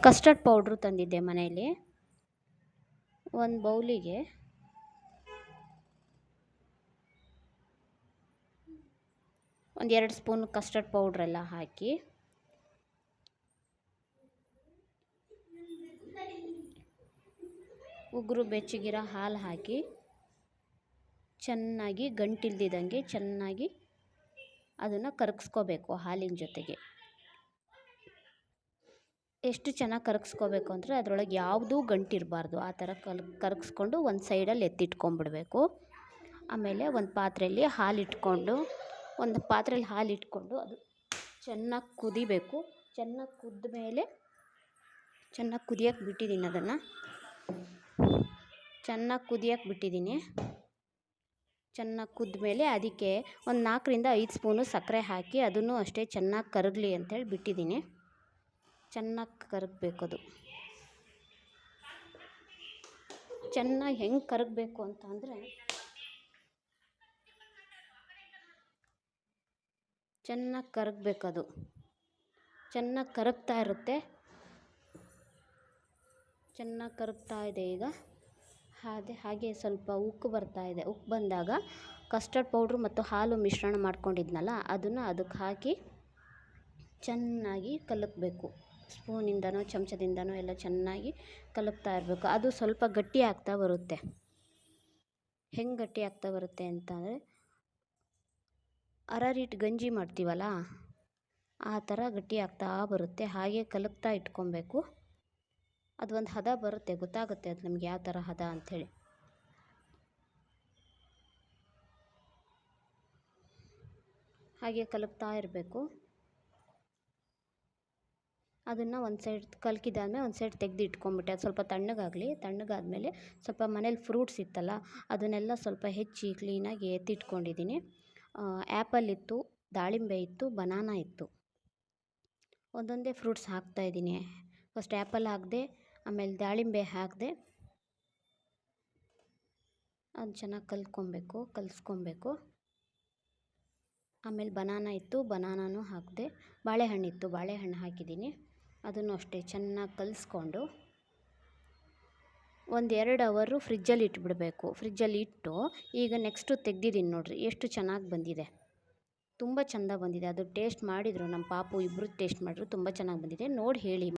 Custard powder ತಂದಿದ್ದೆ ಮನೆಯಲ್ಲಿ. ಒಂದು ಬೌಲಿಗೆ ಒಂದು 2 ಸ್ಪೂನ್ ಕಸ್ಟರ್ಡ್ ಪೌಡ್ರೆಲ್ಲ ಹಾಕಿ ಉಗುರು ಬೆಚ್ಚಗಿರೋ ಹಾಲು ಹಾಕಿ ಚೆನ್ನಾಗಿ ಗಂಟಿಲ್ದಿದ್ದಂಗೆ ಚೆನ್ನಾಗಿ ಅದನ್ನು ಕರಗಿಸ್ಕೋಬೇಕು. ಹಾಲಿನ ಜೊತೆಗೆ ಎಷ್ಟು ಚೆನ್ನಾಗಿ ಕರಗಿಸ್ಕೋಬೇಕು ಅಂದರೆ ಅದರೊಳಗೆ ಯಾವುದೂ ಗಂಟಿರಬಾರ್ದು. ಆ ಥರ ಕರಗಿಸ್ಕೊಂಡು ಒಂದು ಸೈಡಲ್ಲಿ ಎತ್ತಿಟ್ಕೊಂಡ್ಬಿಡ್ಬೇಕು. ಆಮೇಲೆ ಒಂದು ಪಾತ್ರೆಯಲ್ಲಿ ಹಾಲಿಟ್ಕೊಂಡು ಅದು ಚೆನ್ನಾಗಿ ಕುದಿಬೇಕು. ಚೆನ್ನಾಗಿ ಕುದ್ದ ಮೇಲೆ ಚೆನ್ನಾಗಿ ಕುದಿಯೋಕ್ಕೆ ಬಿಟ್ಟಿದ್ದೀನಿ. ಅದನ್ನು ಚೆನ್ನಾಗಿ ಕುದಿಯೋಕ್ಕೆ ಬಿಟ್ಟಿದ್ದೀನಿ. ಚೆನ್ನಾಗಿ ಕುದ್ದ ಮೇಲೆ ಅದಕ್ಕೆ ಒಂದು 4 ರಿಂದ 5 ಸ್ಪೂನು ಸಕ್ಕರೆ ಹಾಕಿ ಅದನ್ನು ಅಷ್ಟೇ ಚೆನ್ನಾಗಿ ಕರಗಲಿ ಅಂತೇಳಿ ಬಿಟ್ಟಿದ್ದೀನಿ. ಚೆನ್ನಾಗಿ ಕರಗಬೇಕು. ಅದು ಚೆನ್ನಾಗಿ ಹೆಂಗೆ ಕರಗಬೇಕು ಅಂತ ಅಂದರೆ ಚೆನ್ನಾಗಿ ಕರಗಬೇಕದು. ಚೆನ್ನಾಗಿ ಕರಗ್ತಾ ಇರುತ್ತೆ. ಚೆನ್ನಾಗಿ ಕರಗ್ತಾ ಇದೆ. ಈಗ ಹಾಗೆ ಸ್ವಲ್ಪ ಉಕ್ಕು ಬರ್ತಾ ಇದೆ. ಉಕ್ಕು ಬಂದಾಗ ಕಸ್ಟರ್ಡ್ ಪೌಡ್ರು ಮತ್ತು ಹಾಲು ಮಿಶ್ರಣ ಮಾಡ್ಕೊಂಡಿದ್ನಲ್ಲ ಅದನ್ನು ಅದಕ್ಕೆ ಹಾಕಿ ಚೆನ್ನಾಗಿ ಕಲಕಬೇಕು. ಸ್ಪೂನಿಂದನೋ ಚಮಚದಿಂದನೋ ಎಲ್ಲ ಚೆನ್ನಾಗಿ ಕಲಕ್ತಾ ಇರಬೇಕು. ಅದು ಸ್ವಲ್ಪ ಗಟ್ಟಿ ಆಗ್ತಾ ಬರುತ್ತೆ. ಹೆಂಗೆ ಗಟ್ಟಿ ಆಗ್ತಾ ಬರುತ್ತೆ ಅಂತಂದರೆ ಅರರಿಟ್ಟು ಗಂಜಿ ಮಾಡ್ತೀವಲ್ಲ ಆ ಥರ ಗಟ್ಟಿ ಆಗ್ತಾ ಬರುತ್ತೆ. ಹಾಗೆ ಕಲಕ್ತಾ ಇಟ್ಕೊಬೇಕು. ಅದು ಒಂದು ಹದ ಬರುತ್ತೆ, ಗೊತ್ತಾಗುತ್ತೆ ಅದು ನಮ್ಗೆ ಯಾವ ಥರ ಹದ ಅಂಥೇಳಿ. ಹಾಗೆ ಕಲಕ್ತಾ ಇರಬೇಕು. ಅದನ್ನು ಒಂದು ಸೈಡ್ ಕಲಕಿದಾದ್ಮೇಲೆ ಒಂದು ಸೈಡ್ ತೆಗೆದು ಇಟ್ಕೊಂಡ್ಬಿಟ್ಟೆ. ಅದು ಸ್ವಲ್ಪ ತಣ್ಣಗಾಗಲಿ. ತಣ್ಣಗಾದ್ಮೇಲೆ ಸ್ವಲ್ಪ ಮನೇಲಿ ಫ್ರೂಟ್ಸ್ ಇತ್ತಲ್ಲ ಅದನ್ನೆಲ್ಲ ಸ್ವಲ್ಪ ಹೆಚ್ಚಿ ಕ್ಲೀನಾಗಿ ಎತ್ತಿಟ್ಕೊಂಡಿದ್ದೀನಿ. ಆ್ಯಪಲ್ ಇತ್ತು, ದಾಳಿಂಬೆ ಇತ್ತು, ಬನಾನಾ ಇತ್ತು. ಒಂದೊಂದೇ ಫ್ರೂಟ್ಸ್ ಹಾಕ್ತಾಯಿದ್ದೀನಿ. ಫಸ್ಟ್ ಆ್ಯಪಲ್ ಹಾಕಿದೆ, ಆಮೇಲೆ ದಾಳಿಂಬೆ ಹಾಕಿದೆ. ಅದು ಚೆನ್ನಾಗಿ ಕಲಿಸ್ಕೊಬೇಕು. ಆಮೇಲೆ ಬನಾನಾ ಇತ್ತು, ಬನಾನಾನು ಹಾಕಿದೆ. ಬಾಳೆಹಣ್ಣಿತ್ತು, ಬಾಳೆಹಣ್ಣು ಹಾಕಿದ್ದೀನಿ. ಅದನ್ನು ಅಷ್ಟೇ ಚೆನ್ನಾಗಿ ಕಲಿಸ್ಕೊಂಡು 1-2 ಅವರು ಫ್ರಿಜ್ಜಲ್ಲಿ ಇಟ್ಬಿಡಬೇಕು. ಫ್ರಿಜ್ಜಲ್ಲಿ ಇಟ್ಟು ಈಗ ನೆಕ್ಸ್ಟು ತೆಗ್ದಿದ್ದೀನಿ ನೋಡಿರಿ ಎಷ್ಟು ಚೆನ್ನಾಗಿ ಬಂದಿದೆ. ತುಂಬ ಚೆಂದ ಬಂದಿದೆ. ಅದು ಟೇಸ್ಟ್ ಮಾಡಿದರು ನಮ್ಮ ಪಾಪು, ಇಬ್ಬರು ಟೇಸ್ಟ್ ಮಾಡಿದ್ರು. ತುಂಬ ಚೆನ್ನಾಗಿ ಬಂದಿದೆ. ನೋಡಿ ಹೇಳಿ.